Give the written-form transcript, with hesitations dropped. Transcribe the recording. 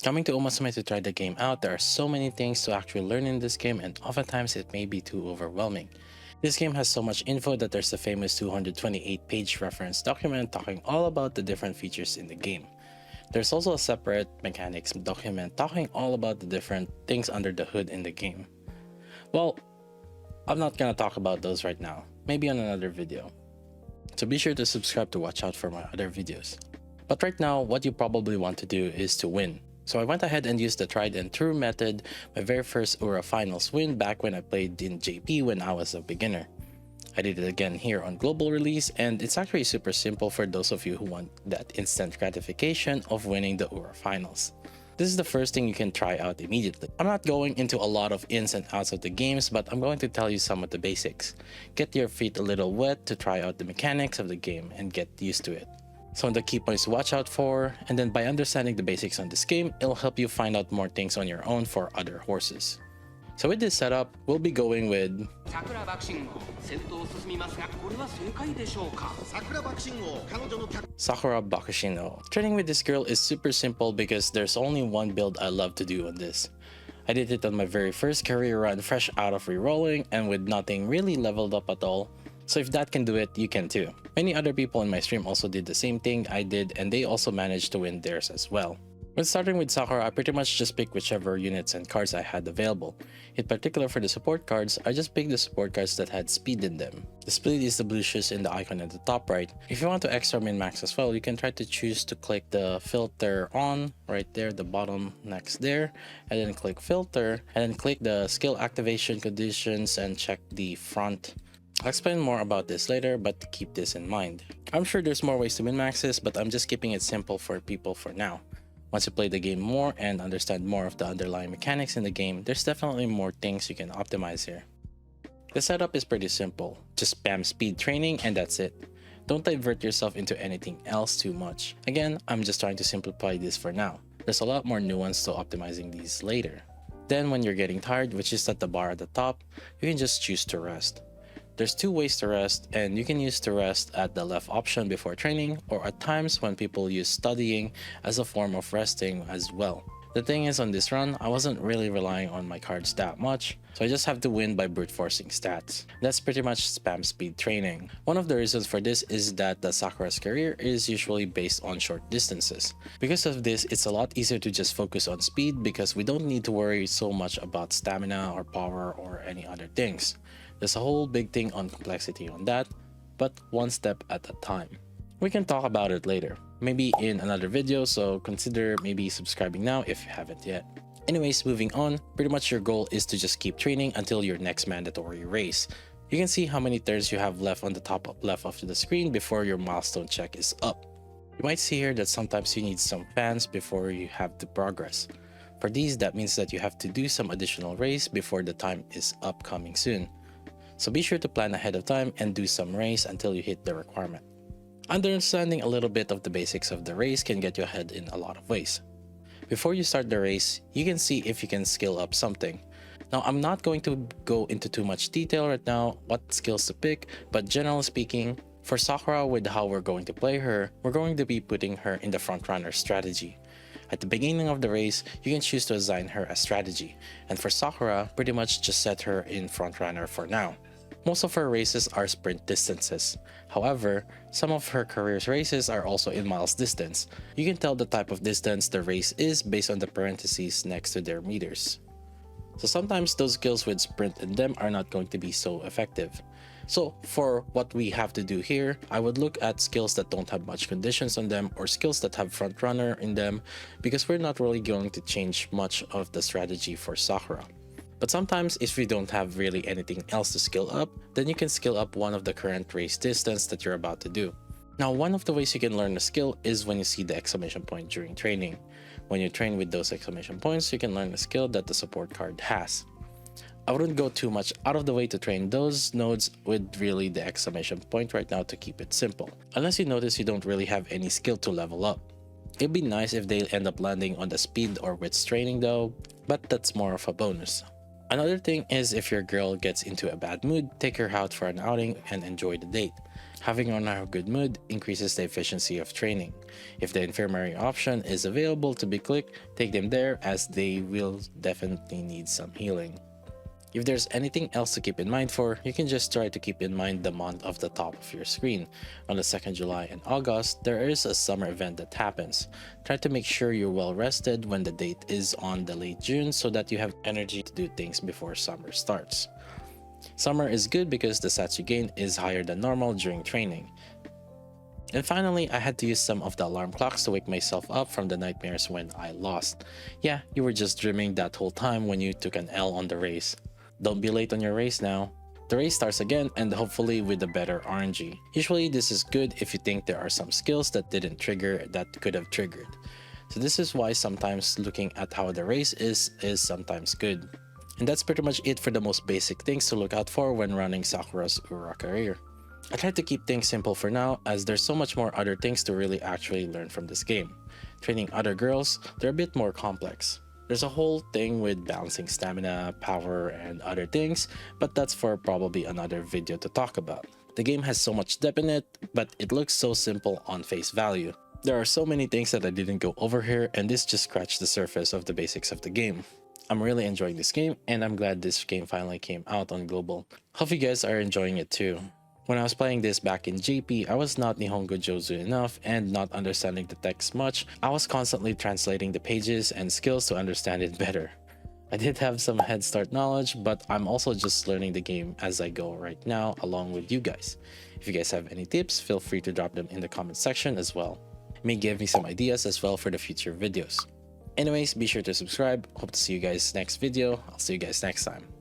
Coming to Musume to try the game out, there are so many things to actually learn in this game, and oftentimes it may be too overwhelming. This game has so much info that there's a famous 228-page reference document talking all about the different features in the game. There's also a separate mechanics document talking all about the different things under the hood in the game. Well, I'm not gonna talk about those right now, maybe on another video. So be sure to subscribe to watch out for my other videos. But right now, what you probably want to do is to win. So I went ahead and used the tried and true method, my very first URA Finals win back when I played in JP when I was a beginner. I did it again here on global release, and it's actually super simple for those of you who want that instant gratification of winning the URA Finals. This is the first thing you can try out immediately. I'm not going into a lot of ins and outs of the games, but I'm going to tell you some of the basics. Get your feet a little wet to try out the mechanics of the game and get used to it. Some of the key points to watch out for, and then by understanding the basics on this game, it'll help you find out more things on your own for other horses. So with this setup, we'll be going with Sakura Bakushino. Training with this girl is super simple because there's only one build I love to do on this. I did it on my very first career run fresh out of rerolling and with nothing really leveled up at all. So if that can do it, you can too. Many other people in my stream also did the same thing I did, and they also managed to win theirs as well. When starting with Sakura, I pretty much just picked whichever units and cards I had available. In particular for the support cards, I just picked the support cards that had speed in them. The speed is the blue shoes in the icon at the top right. If you want to extra min-max as well, you can try to choose to click the filter on right there, the bottom next there, and then click filter, and then click the skill activation conditions and check the front. I'll explain more about this later, but keep this in mind. I'm sure there's more ways to min-max this, but I'm just keeping it simple for people for now. Once you play the game more and understand more of the underlying mechanics in the game, there's definitely more things you can optimize here. The setup is pretty simple. Just spam speed training and that's it. Don't divert yourself into anything else too much. Again, I'm just trying to simplify this for now. There's a lot more nuance to optimizing these later. Then when you're getting tired, which is at the bar at the top, you can just choose to rest. There's two ways to rest, and you can use to rest at the left option before training, or at times when people use studying as a form of resting as well. The thing is, on this run, I wasn't really relying on my cards that much, so I just have to win by brute forcing stats. That's pretty much spam speed training. One of the reasons for this is that the Sakura's career is usually based on short distances. Because of this, it's a lot easier to just focus on speed because we don't need to worry so much about stamina or power or any other things. There's a whole big thing on complexity on that, but one step at a time. We can talk about it later, maybe in another video, so consider maybe subscribing now if you haven't yet. Anyways, moving on, pretty much your goal is to just keep training until your next mandatory race. You can see how many turns you have left on the top left of the screen before your milestone check is up. You might see here that sometimes you need some fans before you have to progress. For these, that means that you have to do some additional race before the time is upcoming soon. So be sure to plan ahead of time and do some race until you hit the requirement. Understanding a little bit of the basics of the race can get you ahead in a lot of ways. Before you start the race, you can see if you can skill up something. Now, I'm not going to go into too much detail right now what skills to pick, but generally speaking, for Sakura with how we're going to play her, we're going to be putting her in the frontrunner strategy. At the beginning of the race, you can choose to assign her a strategy, and for Sakura, pretty much just set her in frontrunner for now. Most of her races are sprint distances. However, some of her career's races are also in miles distance. You can tell the type of distance the race is based on the parentheses next to their meters. So sometimes those skills with sprint in them are not going to be so effective. So for what we have to do here, I would look at skills that don't have much conditions on them or skills that have front runner in them because we're not really going to change much of the strategy for Sakura. But sometimes if you don't have really anything else to skill up, then you can skill up one of the current race distance that you're about to do. Now, one of the ways you can learn a skill is when you see the exclamation point during training. When you train with those exclamation points, you can learn a skill that the support card has. I wouldn't go too much out of the way to train those nodes with really the exclamation point right now to keep it simple, unless you notice you don't really have any skill to level up. It'd be nice if they end up landing on the speed or wits training though, but that's more of a bonus. Another thing is if your girl gets into a bad mood, take her out for an outing and enjoy the date. Having on a good mood increases the efficiency of training. If the infirmary option is available to be clicked, take them there as they will definitely need some healing. If there's anything else to keep in mind for, you can just try to keep in mind the month of the top of your screen. On the 2nd July and August, there is a summer event that happens. Try to make sure you're well rested when the date is on the late June so that you have energy to do things before summer starts. Summer is good because the stats you gain is higher than normal during training. And finally, I had to use some of the alarm clocks to wake myself up from the nightmares when I lost. Yeah, you were just dreaming that whole time when you took an L on the race. Don't be late on your race now. The race starts again and hopefully with a better RNG. Usually this is good if you think there are some skills that didn't trigger that could have triggered. So this is why sometimes looking at how the race is sometimes good. And that's pretty much it for the most basic things to look out for when running Sakura's Ura career. I tried to keep things simple for now as there's so much more other things to really actually learn from this game. Training other girls, they're a bit more complex. There's a whole thing with balancing stamina, power, and other things, but that's for probably another video to talk about. The game has so much depth in it, but it looks so simple on face value. There are so many things that I didn't go over here, and this just scratched the surface of the basics of the game. I'm really enjoying this game, and I'm glad this game finally came out on global. Hope you guys are enjoying it too. When I was playing this back in JP, I was not Nihongo Jozu enough and not understanding the text much. I was constantly translating the pages and skills to understand it better. I did have some head start knowledge, but I'm also just learning the game as I go right now along with you guys. If you guys have any tips, feel free to drop them in the comment section as well. It may give me some ideas as well for the future videos. Anyways, be sure to subscribe. Hope to see you guys next video. I'll see you guys next time.